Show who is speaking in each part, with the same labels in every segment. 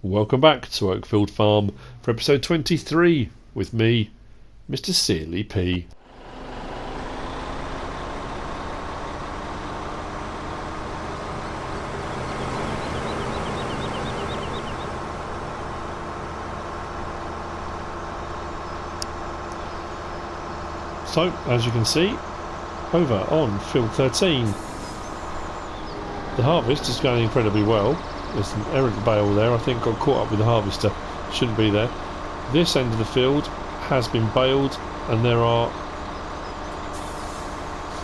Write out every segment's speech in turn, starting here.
Speaker 1: Welcome back to Oakfield Farm for episode 23 with me, MrSealyp. So, as you can see, over on field 13, the harvest is going incredibly well. There's an errant bale there, I think got caught up with the harvester, shouldn't be there. This end of the field has been baled and there are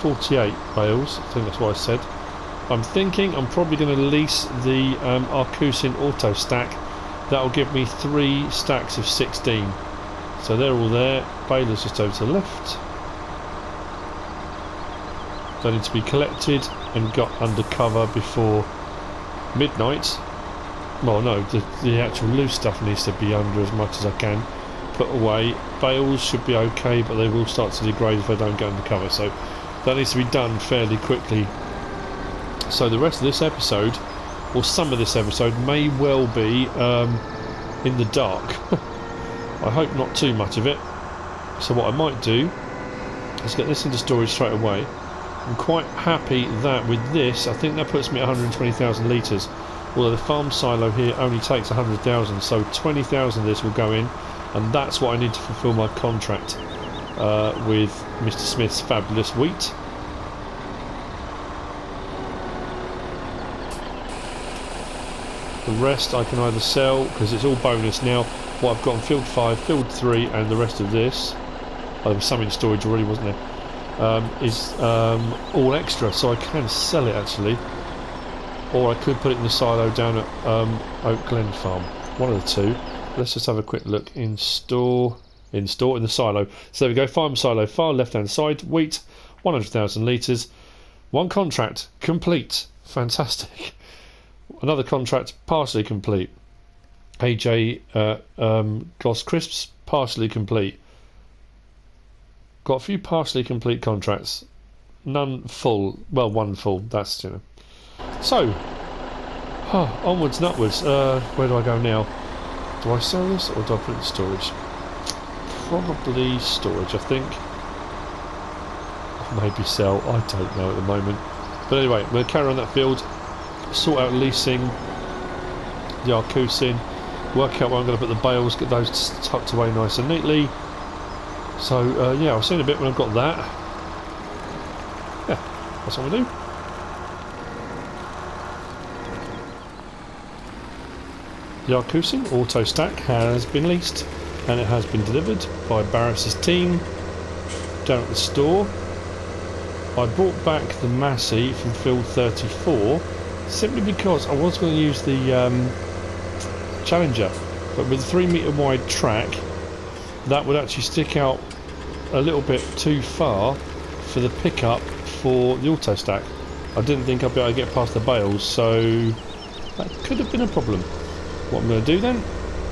Speaker 1: 48 bales, I think that's what I said. I'm thinking I'm probably going to lease the Arcusin Autostack. That'll give me 3 stacks of 16. So they're all there, balers just over to the left. They need to be collected and got under cover before midnight. Well, no, the actual loose stuff needs to be under as much as I can put away. Bales should be okay, but they will start to degrade if I don't get under cover, so that needs to be done fairly quickly. So the rest of this episode, or some of this episode, may well be in the dark. I hope not too much of it. So what I might do is get this into storage straight away. I'm quite happy that with this, I think that puts me at 120,000 litres, although the farm silo here only takes 100,000, so 20,000 of this will go in, and that's what I need to fulfil my contract with Mr. Smith's fabulous wheat. The rest I can either sell, because it's all bonus now. What I've got on field 5, field 3 and the rest of this, there was some in storage already, wasn't there? Is all extra, so I can sell it actually, or I could put it in the silo down at Oakfield Farm, one of the two. Let's just have a quick look in the silo. So there we go, farm silo, far left hand side, wheat, 100,000 litres, one contract complete, fantastic. Another contract partially complete. AJ Gloss Crisps partially complete. Got a few partially complete contracts, none full, well, one full, that's, you know. So, onwards and upwards. Where do I go now? Do I sell this or do I put it in storage? Probably storage, I think. Or maybe sell, I don't know at the moment. But anyway, I'm going to carry on that field, sort out leasing the Arcusin, work out where I'm going to put the bales, get those tucked away nice and neatly. So yeah, I'll see you in a bit when I've got that. Yeah, that's what I'm going to do. The Arcusin Autostack has been leased and it has been delivered by Barris's team down at the store. I brought back the Massey from field 34 simply because I was going to use the Challenger, but with a 3 metre wide track that would actually stick out a little bit too far for the pickup for the Autostack. I didn't think I'd be able to get past the bales, so that could have been a problem. What I'm going to do then,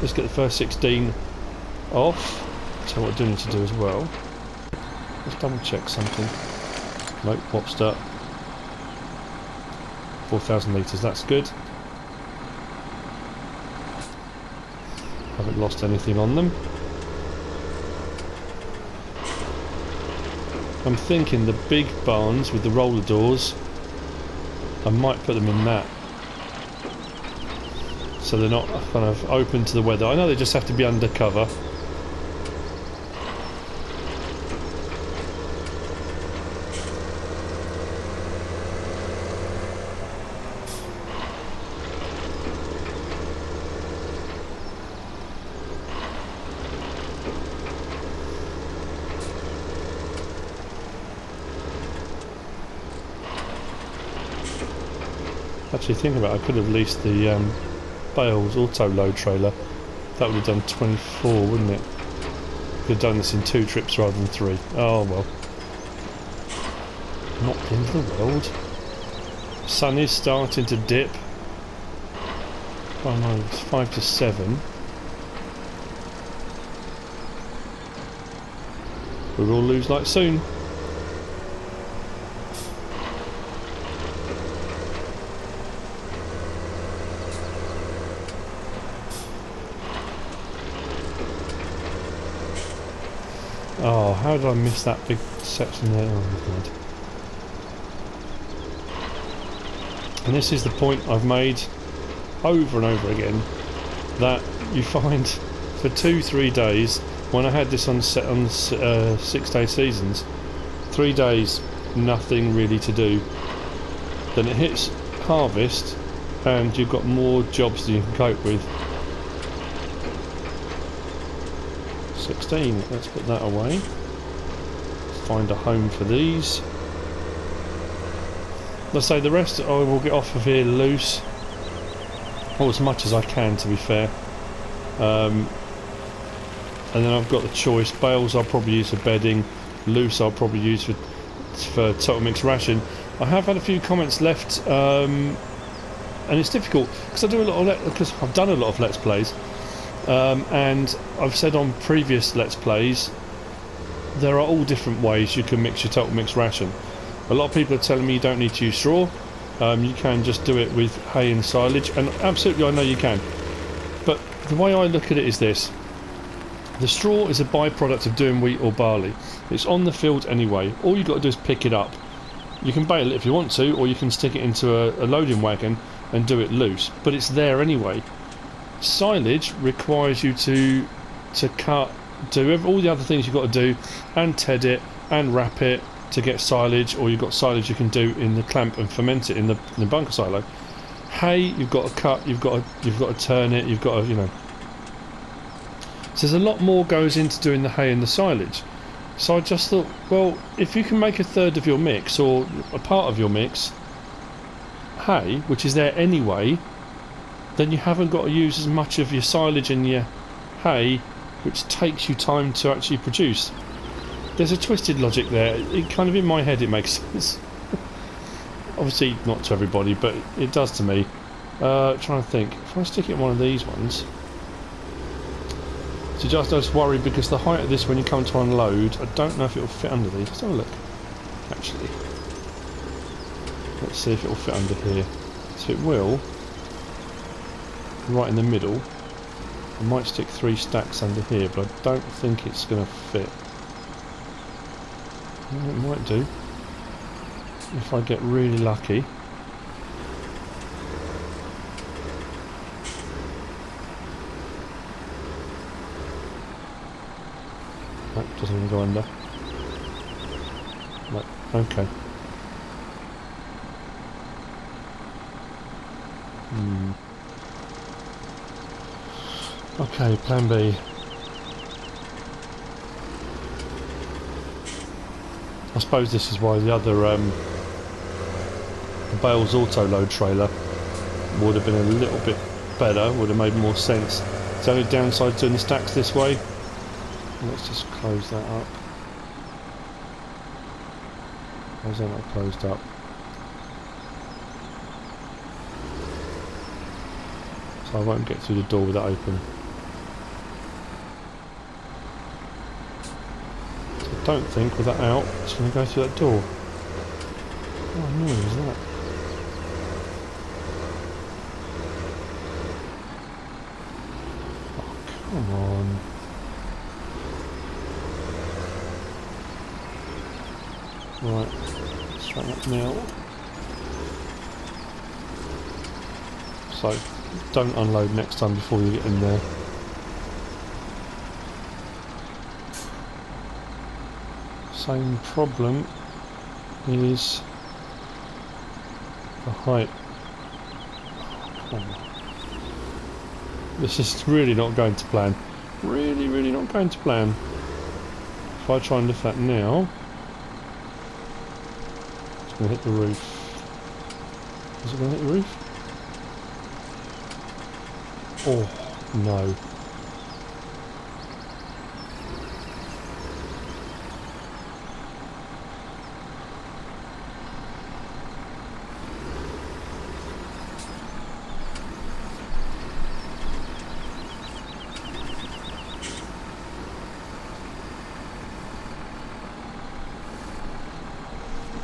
Speaker 1: let's get the first 16 off. So what I do need to do as well, let's double check something. Nope, whopped up. 4,000 litres, that's good. Haven't lost anything on them. I'm thinking the big barns with the roller doors, I might put them in that, so they're not kind of open to the weather. I know they just have to be under cover. Actually thinking about it, I could have leased the Bales auto load trailer. That would have done 24, wouldn't it? Could have done this in 2 trips rather than 3. Oh well. Not the end of the world. Sun is starting to dip. Oh no, it's 5 to 7. We will lose light soon. how did I miss that big section there? Oh my god. And this is the point I've made over and over again, that you find for 2-3 days, when I had this on 6-day seasons, 3 days nothing really to do, then it hits harvest and you've got more jobs than you can cope with. 16, let's put that away. Find a home for these. Let's say the rest I will get off of here loose, or as much as I can, to be fair. And then I've got the choice. Bales I'll probably use for bedding, loose I'll probably use for total mixed ration. I have had a few comments left, and it's difficult because I do a lot of because I've done a lot of Let's Plays, and I've said on previous Let's Plays there are all different ways you can mix your total mixed ration. A lot of people are telling me you don't need to use straw. You can just do it with hay and silage, and absolutely I know you can. But the way I look at it is this: the straw is a byproduct of doing wheat or barley. It's on the field anyway. All you've got to do is pick it up. You can bale it if you want to, or you can stick it into a loading wagon and do it loose, but it's there anyway. Silage requires you to cut, do all the other things you've got to do, and ted it and wrap it to get silage, or you've got silage you can do in the clamp and ferment it in the bunker silo. Hay, you've got to cut, you've got to turn it, you've got to, you know. So there's a lot more goes into doing the hay and the silage. So I just thought, well, if you can make a third of your mix, or a part of your mix, hay, which is there anyway, then you haven't got to use as much of your silage and your hay, which takes you time to actually produce. There's a twisted logic there. It kind of, in my head, it makes sense. Obviously not to everybody, but it does to me. Trying to think, if I stick it in one of these ones. So just worry because the height of this, when you come to unload, I don't know if it will fit under these. Let's have a look. Actually, let's see if it will fit under here. So it will. Right in the middle. I might stick 3 stacks under here, but I don't think it's going to fit. Well, it might do if I get really lucky. That doesn't even go under. Right, okay. Okay, plan B. I suppose this is why the other the Bales auto load trailer would have been a little bit better, would have made more sense. The only downside to doing the stacks this way. Let's just close that up. Why is that not closed up? So I won't get through the door with that open. So I don't think with that out it's going to go through that door. How annoying is that? Oh, come on. Right, straighten up now. So, don't unload next time before you get in there. Same problem is the height. Oh, come on. This is really not going to plan. Really not going to plan. If I try and lift that now, it's going to hit the roof. Is it going to hit the roof? Oh, no.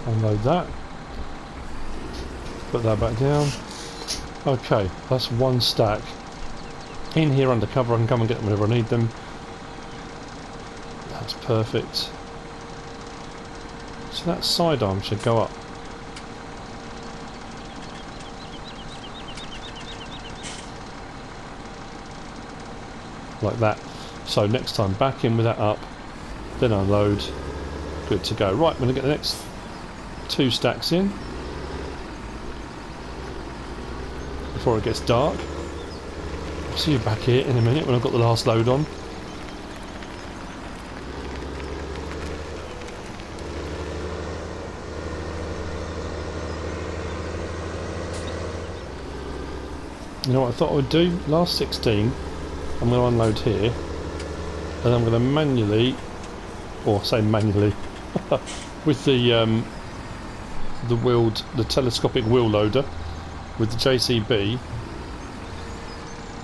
Speaker 1: Unload that. Put that back down. Okay, that's 1 stack. In here under cover, I can come and get them whenever I need them. That's perfect. So that sidearm should go up. Like that. So next time back in with that up, then unload. Good to go. Right, I'm going to get the next 2 stacks in before it gets dark. I'll see you back here in a minute when I've got the last load on. You know what I thought I would do? Last 16, I'm going to unload here, and I'm going to manually, or say manually, with the telescopic wheel loader, with the JCB,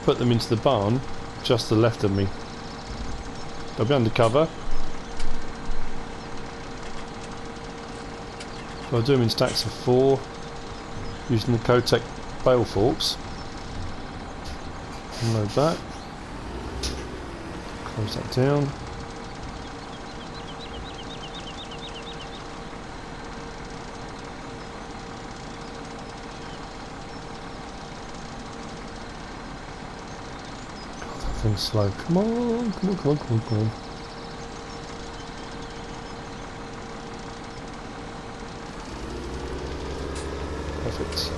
Speaker 1: put them into the barn just to the left of me. They'll be undercover. So I'll do them in stacks of 4, using the Kotek bale forks. Unload that. Close that down. God, that thing's slow. Come on, come on, come on, come on, come on. Perfect.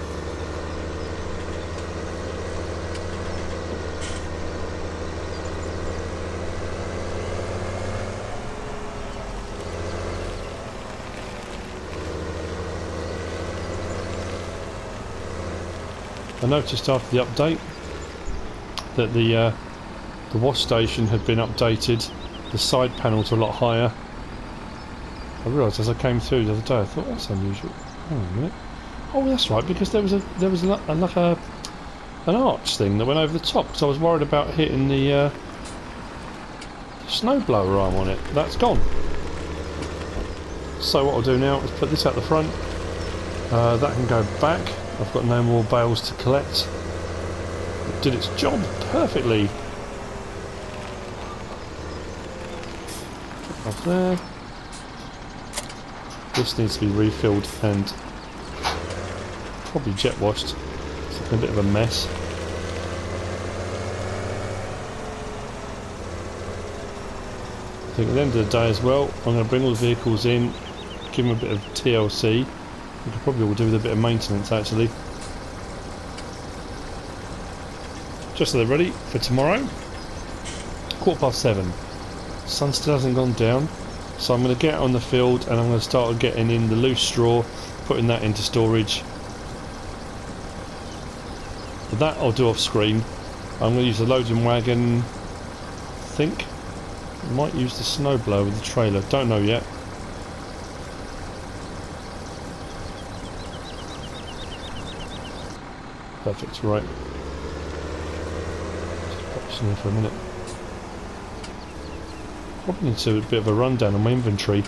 Speaker 1: I noticed after the update that the wash station had been updated, the side panels were a lot higher. I realised as I came through the other day, I thought that's unusual. Hang on a minute. Oh, that's right, because there was like an arch thing that went over the top, because I was worried about hitting the snowblower arm on it. That's gone. So what I'll do now is put this out the front. That can go back. I've got no more bales to collect. It did its job perfectly. Off there. This needs to be refilled and probably jet washed. It's a bit of a mess. I think at the end of the day as well, I'm going to bring all the vehicles in, give them a bit of TLC. We could probably all do with a bit of maintenance actually. Just so they're ready for tomorrow. 7:15. Sun still hasn't gone down, so I'm going to get on the field and I'm going to start getting in the loose straw, putting that into storage. But that I'll do off screen. I'm going to use the loading wagon. I think I might use the snowblower with the trailer. Don't know yet. Perfect, right. Just pop this in here for a minute. Probably need to do a bit of a rundown on my inventory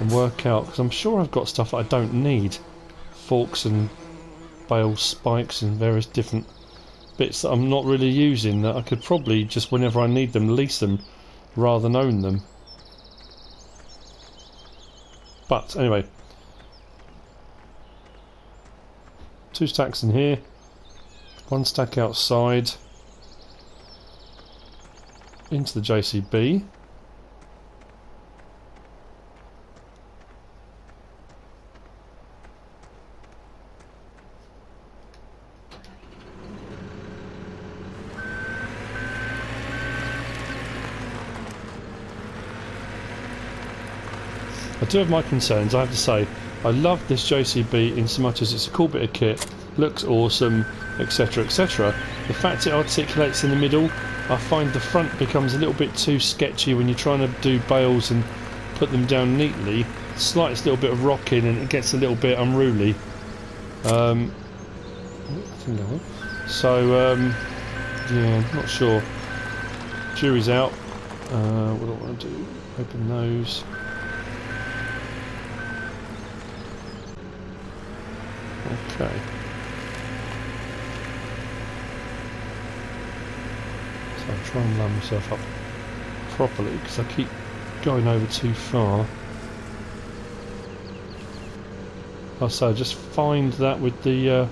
Speaker 1: and work out, because I'm sure I've got stuff I don't need. Forks and bale spikes and various different bits that I'm not really using, that I could probably just, whenever I need them, lease them rather than own them. But anyway, 2 stacks in here. 1 stack outside into the JCB. I do have my concerns, I have to say. I love this JCB in so much as it's a cool bit of kit, looks awesome, etc, etc. The fact it articulates in the middle, I find the front becomes a little bit too sketchy when you're trying to do bales and put them down neatly. Slightest little bit of rocking and it gets a little bit unruly. So yeah, I'm not sure. Jury's out. What do I want to do? Open those. Okay. So I'll try and line myself up properly because I keep going over too far. Oh, so just find that with the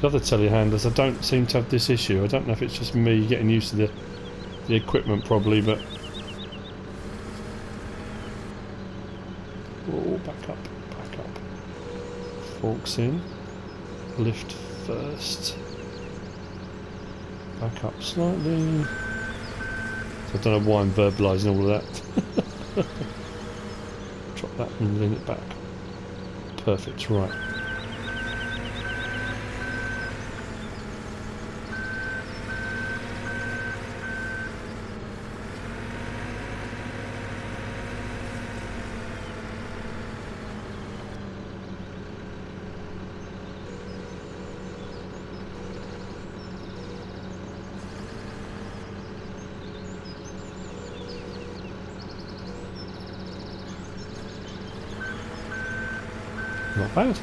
Speaker 1: other telehandlers. I don't seem to have this issue. I don't know if it's just me getting used to the equipment probably, but... Oh, back up, back up. Forks in. Lift first. Back up slightly. So I don't know why I'm verbalising all of that. Drop that and lean it back. Perfect, right. Not bad.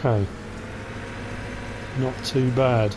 Speaker 1: Okay. Not too bad.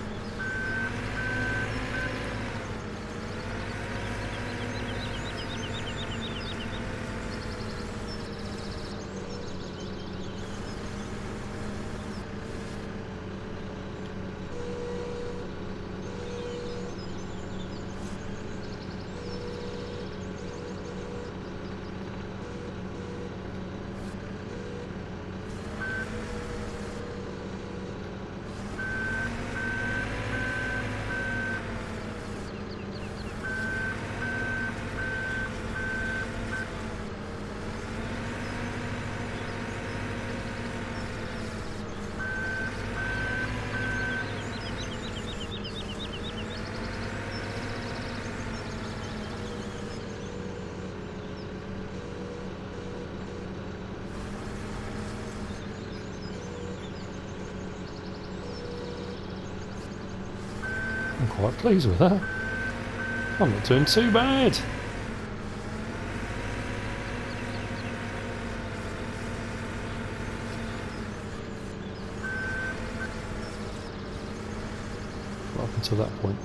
Speaker 1: I'm quite pleased with that. I'm not doing too bad. Up until that point.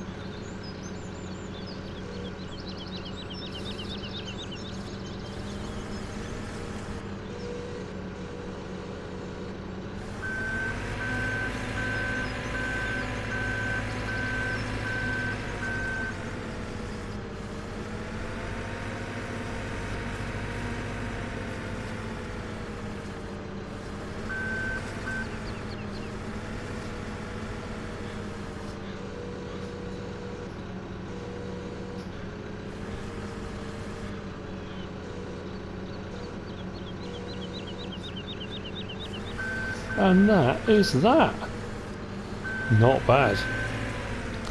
Speaker 1: And that is that. Not bad.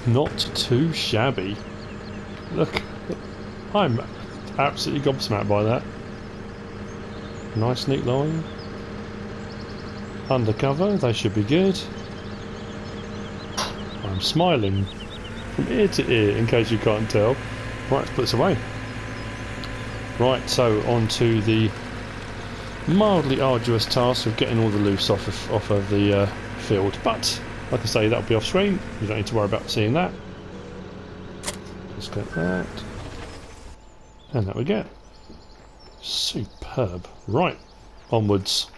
Speaker 1: Not too shabby. Look, I'm absolutely gobsmacked by that. Nice neat line. Undercover, they should be good. I'm smiling from ear to ear, in case you can't tell. Right, let's put this away. Right, so on to the mildly arduous task of getting all the loose off of the field, but like I say, that'll be off screen. You don't need to worry about seeing that. Just get that, and that we get. Superb. Right, onwards.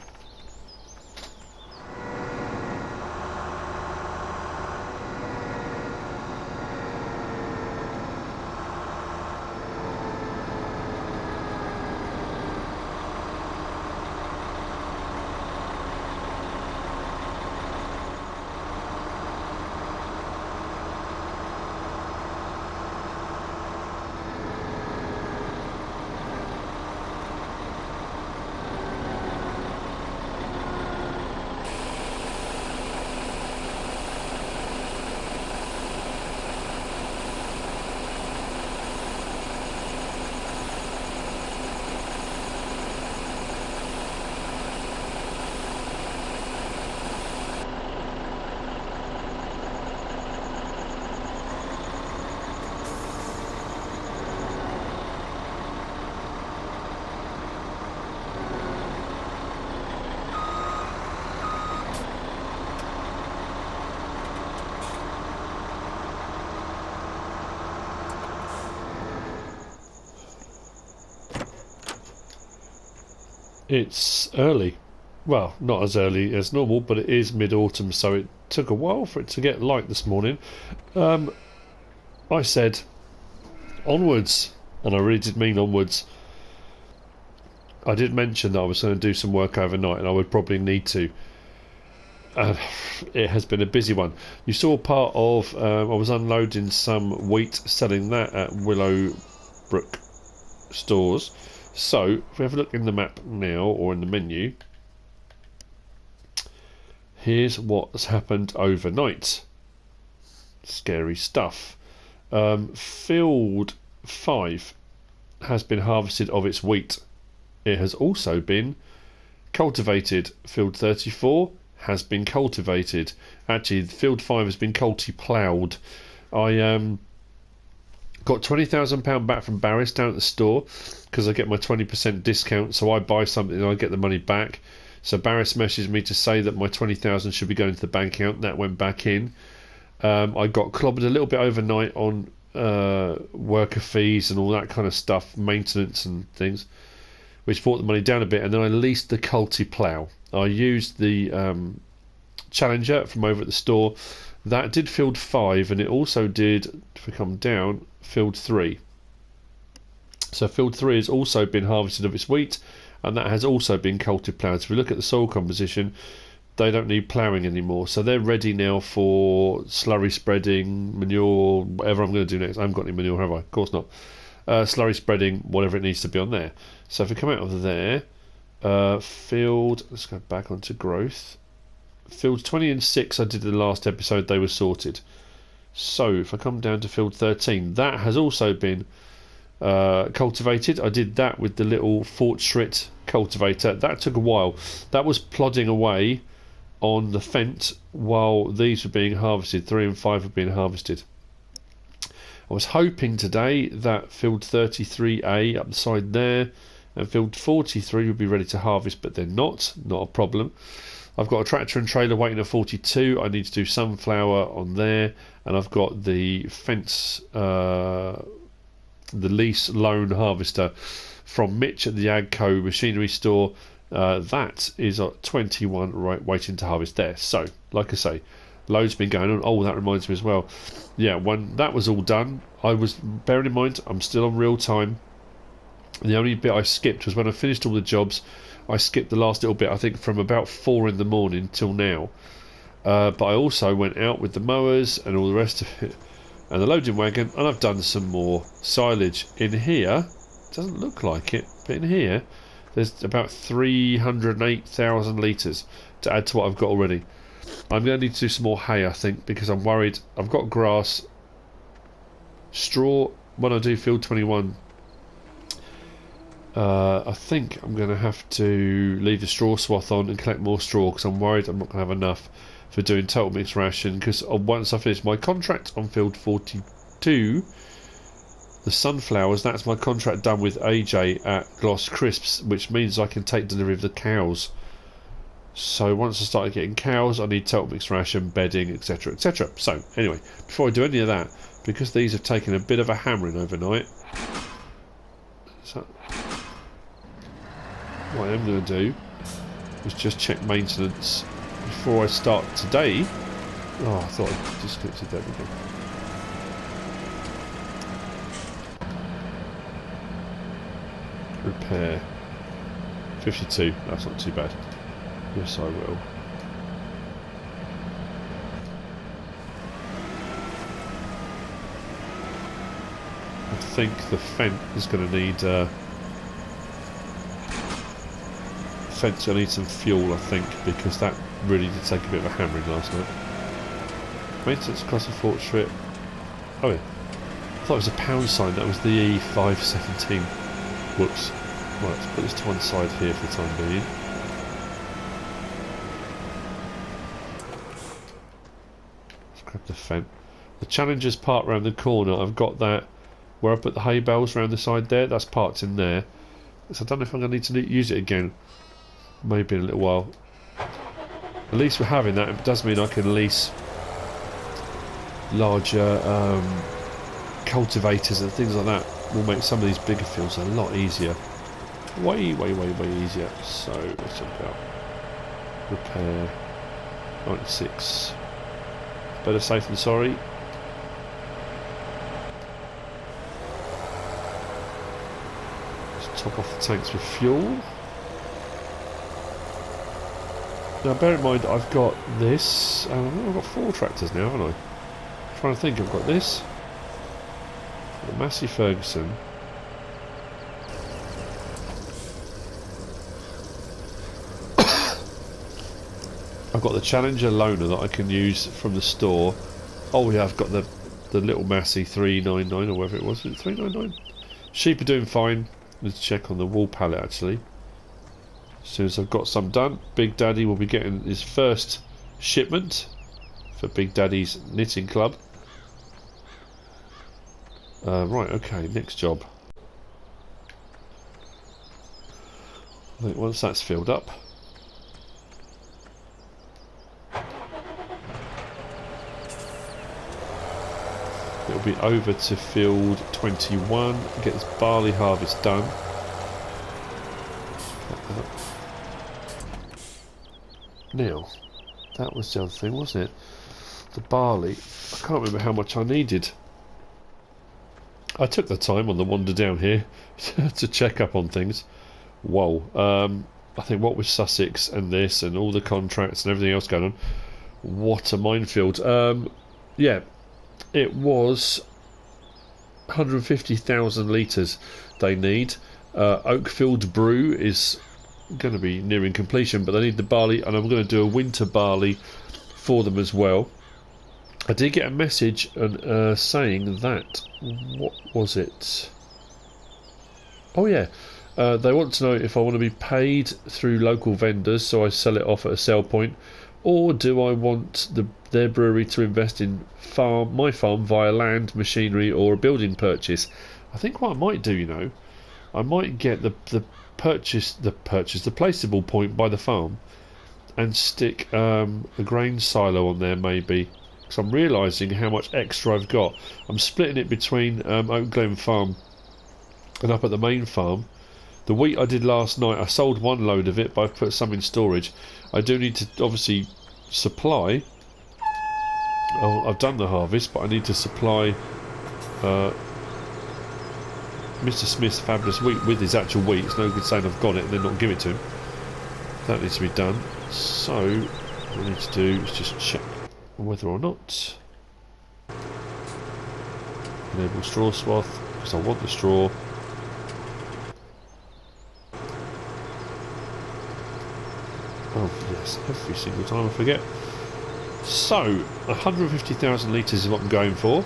Speaker 1: It's early. Well, not as early as normal, but it is mid-autumn, so it took a while for it to get light this morning. I said onwards, and I really did mean onwards. I did mention that I was going to do some work overnight, and I would probably need to. It has been a busy one. You saw part of I was unloading some wheat, selling that at Willowbrook stores. So if we have a look in the map now, or in the menu, here's what's happened overnight. Scary stuff. Field 5 has been harvested of its wheat. It has also been cultivated. Field 34 has been cultivated. Actually, field 5 has been ploughed. I got £20,000 back from Barris down at the store because I get my 20% discount, so I buy something and I get the money back. So Barris messaged me to say that my 20,000 should be going to the bank account. That went back in. I got clobbered a little bit overnight on worker fees and all that kind of stuff, maintenance and things, which brought the money down a bit, and then I leased the plough. I used the Challenger from over at the store. That did field 5, and it also did, if we come down, field 3. So field 3 has also been harvested of its wheat, and that has also been ploughed. So if we look at the soil composition, they don't need ploughing anymore, so they're ready now for slurry spreading, manure, whatever I'm going to do next. I haven't got any manure, have I? Of course not. Slurry spreading, whatever it needs to be on there. So if we come out of there, field, let's go back onto growth. Fields 20 and 6 I did in the last episode, they were sorted. So if I come down to field 13, that has also been cultivated. I did that with the little Fortschritt cultivator. That took a while. That was plodding away on the fence while these were being harvested. 3 and 5 have been harvested. I was hoping today that field 33A up the side there and field 43 would be ready to harvest, but they're not a problem. I've got a tractor and trailer waiting at 42. I need to do sunflower on there, and I've got the fence, the lease loan harvester from Mitch at the Agco machinery store. That is at 21 right, waiting to harvest there. So, like I say, loads been going on. Oh, that reminds me as well. Yeah, when that was all done, I was, bearing in mind, I'm still on real time. The only bit I skipped was when I finished all the jobs. I skipped the last little bit, I think, from about 4 in the morning till now. But I also went out with the mowers and all the rest of it, and the loading wagon, and I've done some more silage. In here, it doesn't look like it, but in here, there's about 308,000 litres to add to what I've got already. I'm going to need to do some more hay, I think, because I'm worried. I've got grass, straw when I do field 21. I think I'm going to have to leave the straw swath on and collect more straw because I'm worried I'm not going to have enough for doing total mixed ration, because once I finish my contract on field 42, the sunflowers, that's my contract done with AJ at Gloss Crisps, which means I can take delivery of the cows. So once I start getting cows, I need total mixed ration, bedding, etc, etc. So anyway, before I do any of that, because these have taken a bit of a hammering overnight, so what I am going to do is just check maintenance before I start today. Oh, I thought I disconnected that again. Repair 52, that's not too bad. Yes, I will. I think the fence is going to need fence going to need some fuel, I think, because that really did take a bit of a hammering last night. Maintenance across the Fortschritt. Oh yeah, I thought it was a pound sign. That was the E517. Whoops. Right, let's put this to one side here for the time being. Let's grab the fence. The Challenger's parked around the corner. I've got that where I put the hay bales around the side there. That's parked in there. So I don't know if I'm going to need to use it again. Maybe in a little while. At least we're having that. It does mean I can lease larger cultivators and things like that. Will make some of these bigger fields a lot easier. way easier. So let's jump out. Repair 96. Better safe than sorry. Let's top off the tanks with fuel. Now bear in mind I've got this, and I think I've got 4 tractors now, haven't I? I'm trying to think, I've got this, the Massey Ferguson, I've got the Challenger loaner that I can use from the store. Oh yeah, I've got the little Massey 399 or whatever it was. Was it 399? Sheep are doing fine. Let's check on the wall pallet actually. As soon as I've got some done, Big Daddy will be getting his first shipment for Big Daddy's knitting club. Right, okay, next job. I think once that's filled up, it'll be over to field 21, get this barley harvest done. Now, that was the other thing, wasn't it? The barley. I can't remember how much I needed. I took the time on the wander down here to check up on things. Whoa. I think what with Sussex and this and all the contracts and everything else going on, what a minefield. Yeah, it was 150,000 litres they need. Oakfield Brew is going to be nearing completion, but they need the barley, and I'm going to do a winter barley for them as well. I did get a message saying that, what was it? Oh yeah, they want to know if I want to be paid through local vendors, so I sell it off at a sell point, or do I want their brewery to invest in my farm via land, machinery, or a building purchase. I think what I might do, you know, I might get the placeable point by the farm and stick a grain silo on there maybe, because I'm realising how much extra I've got. I'm splitting it between Oak Glen Farm and up at the main farm. The wheat I did last night, I sold one load of it, but I've put some in storage. I do need to obviously supply. I've done the harvest, but I need to supply Mr. Smith's fabulous wheat with his actual wheat. It's no good saying I've got it and then not give it to him. That needs to be done. So what I need to do is just check whether or not enable straw swath, because I want the straw. Oh yes, every single time I forget. So 150,000 litres is what I'm going for.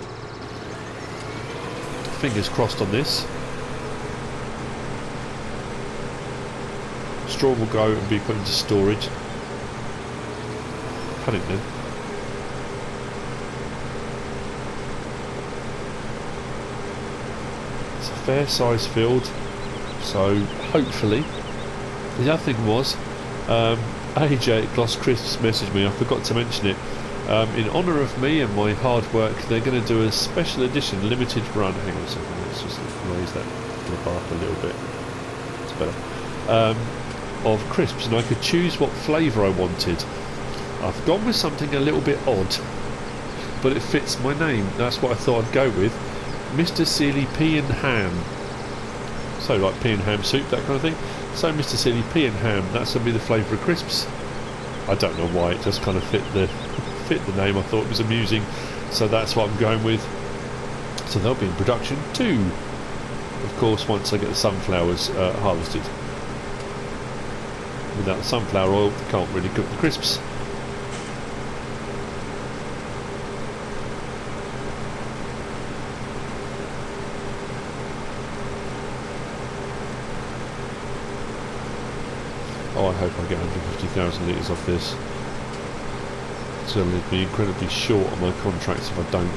Speaker 1: Fingers crossed on this. Straw will go and be put into storage. Panic then. It's a fair sized field, so hopefully. The other thing was, AJ at Gloss Crisps messaged me, I forgot to mention it. In honour of me and my hard work, they're going to do a special edition limited run. Hang on a second, let's just raise that bar up a little bit. It's better. Of crisps, and I could choose what flavour I wanted. I've gone with something a little bit odd, but it fits my name. That's what I thought I'd go with. MrSealyp Pea and Ham. So like pea and ham soup, that kind of thing. So MrSealyp Pea and Ham, that's going to be the flavour of crisps. I don't know why, it just kind of fit the name. I thought it was amusing, so that's what I'm going with. So they'll be in production too, of course, once I get the sunflowers harvested. Without the sunflower oil, you can't really cook the crisps. Oh, I hope I get 150,000 litres off this. It's going to leave me incredibly short on my contracts if I don't.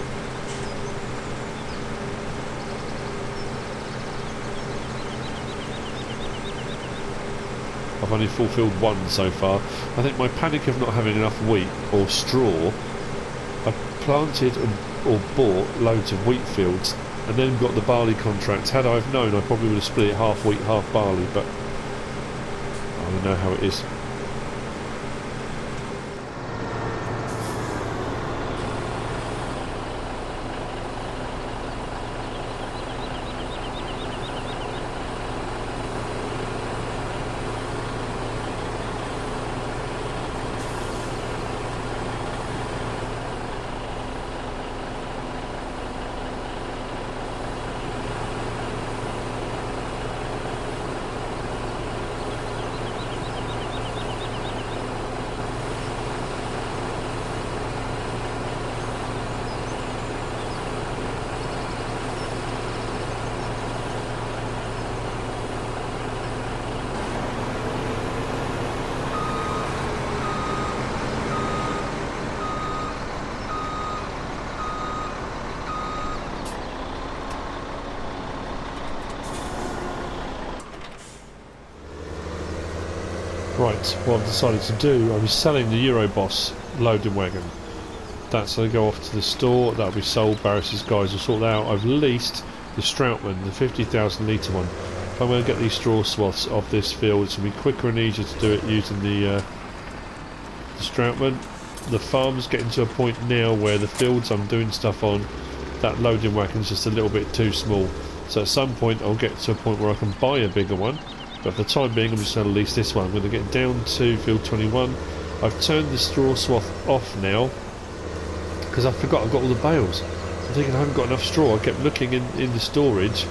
Speaker 1: I've only fulfilled one so far. I think my panic of not having enough wheat or straw, I planted or bought loads of wheat fields and then got the barley contracts. Had I have known, I probably would have split it half wheat, half barley, but even know how it is. Right, what I've decided to do, I was selling the Euroboss loading wagon. That's going to go off to the store, that'll be sold, Barris's guys will sort that out. I've leased the Strautmann, the 50,000 litre one. If I'm going to get these straw swaths off this field, it's going to be quicker and easier to do it using the Strautmann. The farm's getting to a point now where the fields I'm doing stuff on, that loading wagon's just a little bit too small. So at some point I'll get to a point where I can buy a bigger one. But for the time being, I'm just going to lease this one. I'm going to get down to field 21. I've turned the straw swath off now because I forgot I've got all the bales. I'm thinking I haven't got enough straw. I kept looking in the storage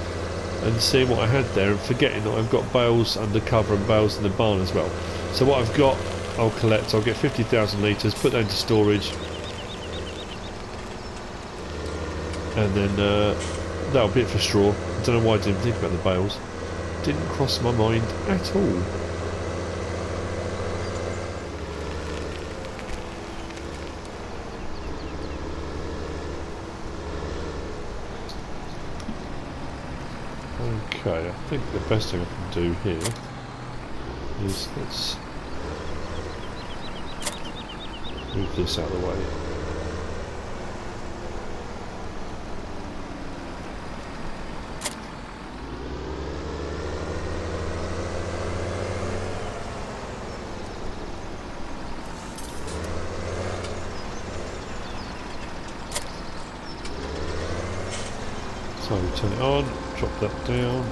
Speaker 1: and seeing what I had there and forgetting that I've got bales under cover and bales in the barn as well. So what I've got, I'll collect. I'll get 50,000 litres, put that into storage, and then that'll be it for straw. I don't know why I didn't think about the bales. Didn't cross my mind at all. Okay, I think the best thing I can do here is let's move this out of the way. So we turn it on, drop that down.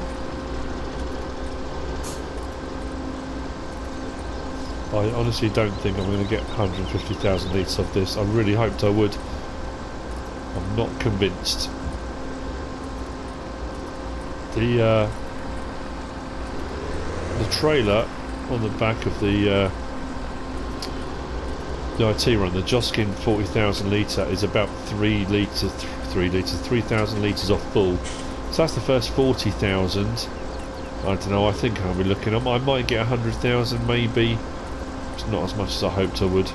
Speaker 1: I honestly don't think I'm going to get 150,000 litres of this. I really hoped I would. I'm not convinced. The trailer on the back of the IT run, the Joskin 40,000 litre, is about 3,000 litres off full. So that's the first 40,000. I don't know, I think I'll be looking. I might get 100,000 maybe. It's not as much as I hoped I would.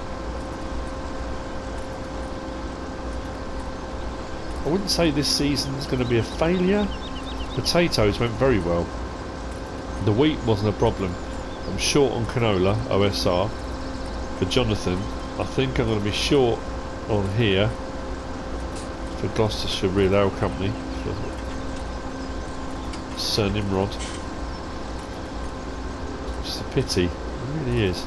Speaker 1: I wouldn't say this season's going to be a failure. Potatoes went very well. The wheat wasn't a problem. I'm short on canola, OSR. For Jonathan, I think I'm going to be short on here for Gloucestershire Real Ale Company, for Sir Nimrod. It's a pity, it really is.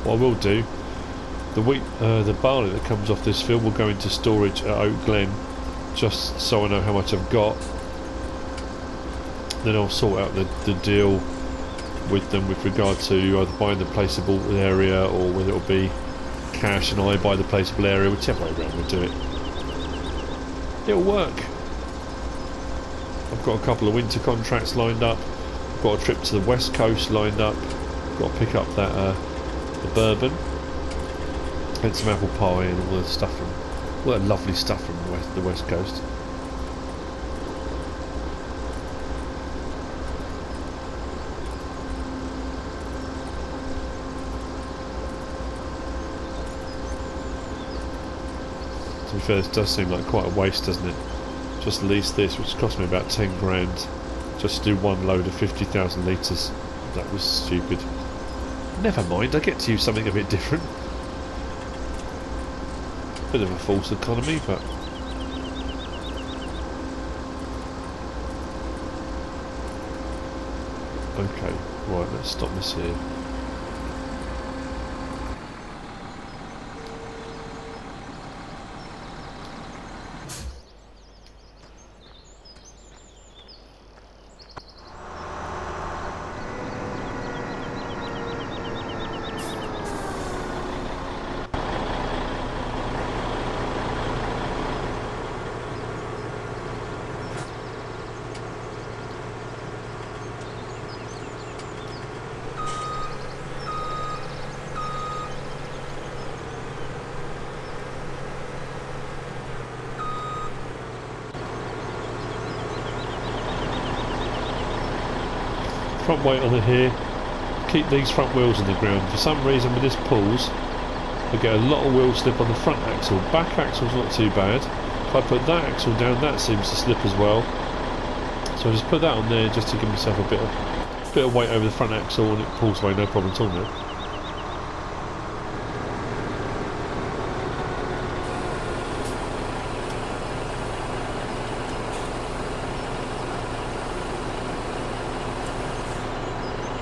Speaker 1: What I will do, the barley that comes off this field will go into storage at Oak Glen, just so I know how much I've got. Then I'll sort out the deal with them with regard to either buying the placeable area or whether it'll be cash and I buy the placeable area, whichever way around we'll do it. It'll work. I've got a couple of winter contracts lined up. I've got a trip to the west coast lined up. Got to pick up that the bourbon and some apple pie and all the stuff from all that lovely stuff from the west coast. To be fair, this does seem like quite a waste, doesn't it? Just lease this, which cost me about 10 grand. just to do one load of 50,000 litres. That was stupid. Never mind, I get to use something a bit different. Bit of a false economy, but... Okay, right, let's stop this here. Front weight on it here, keep these front wheels in the ground. For some reason when this pulls, I get a lot of wheel slip on the front axle. Back axle's not too bad. If I put that axle down, that seems to slip as well. So I just put that on there just to give myself a bit of weight over the front axle, and it pulls away no problem at all now.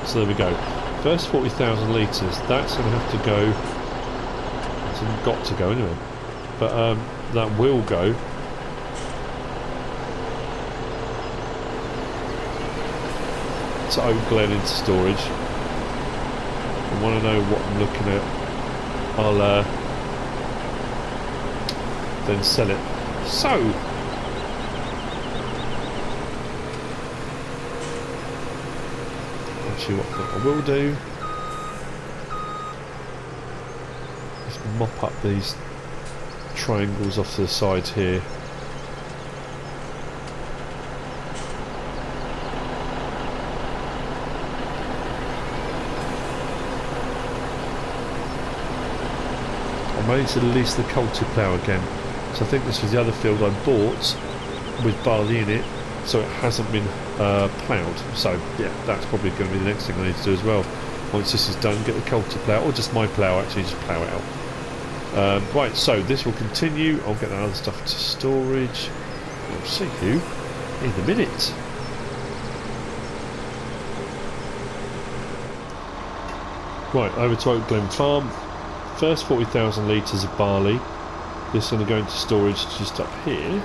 Speaker 1: So there we go. First 40,000 litres, that's going to have to go. It's got to go anyway. But that will go. To Oak Glen into storage. I want to know what I'm looking at. I'll then sell it. So. Actually, what I will do is mop up these triangles off to the sides here. I'm ready to lease the culture plough again. So I think this was the other field I bought with barley in it. So it hasn't been ploughed, so yeah, that's probably going to be the next thing I need to do as well. Once this is done, get the culture plough, or just my plough actually, just plough it out. Right, so this will continue. I'll get that other stuff to storage. We'll see you in a minute. Right, over to Oakfield Farm. First 40,000 litres of barley. This is going to go into storage just up here.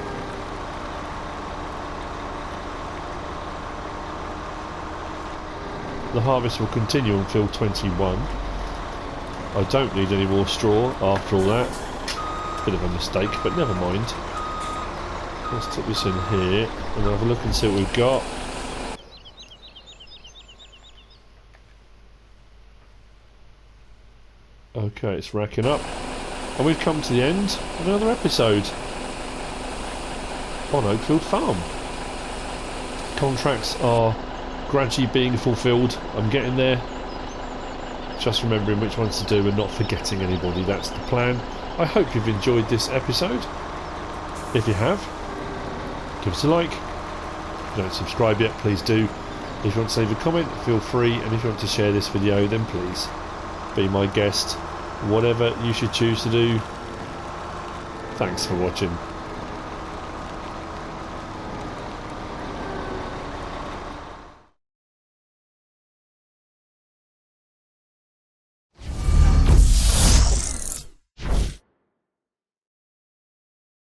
Speaker 1: The harvest will continue on field 21. I don't need any more straw after all that. Bit of a mistake, but never mind. Let's put this in here and have a look and see what we've got. Okay, it's racking up. And we've come to the end of another episode on Oakfield Farm. Contracts are gradually being fulfilled. I'm getting there. Just remembering which ones to do and not forgetting anybody. That's the plan. I hope you've enjoyed this episode. If you have, give us a like. If you don't subscribe yet, please do. If you want to leave a comment, feel free. And if you want to share this video, then please be my guest. Whatever you should choose to do. Thanks for watching.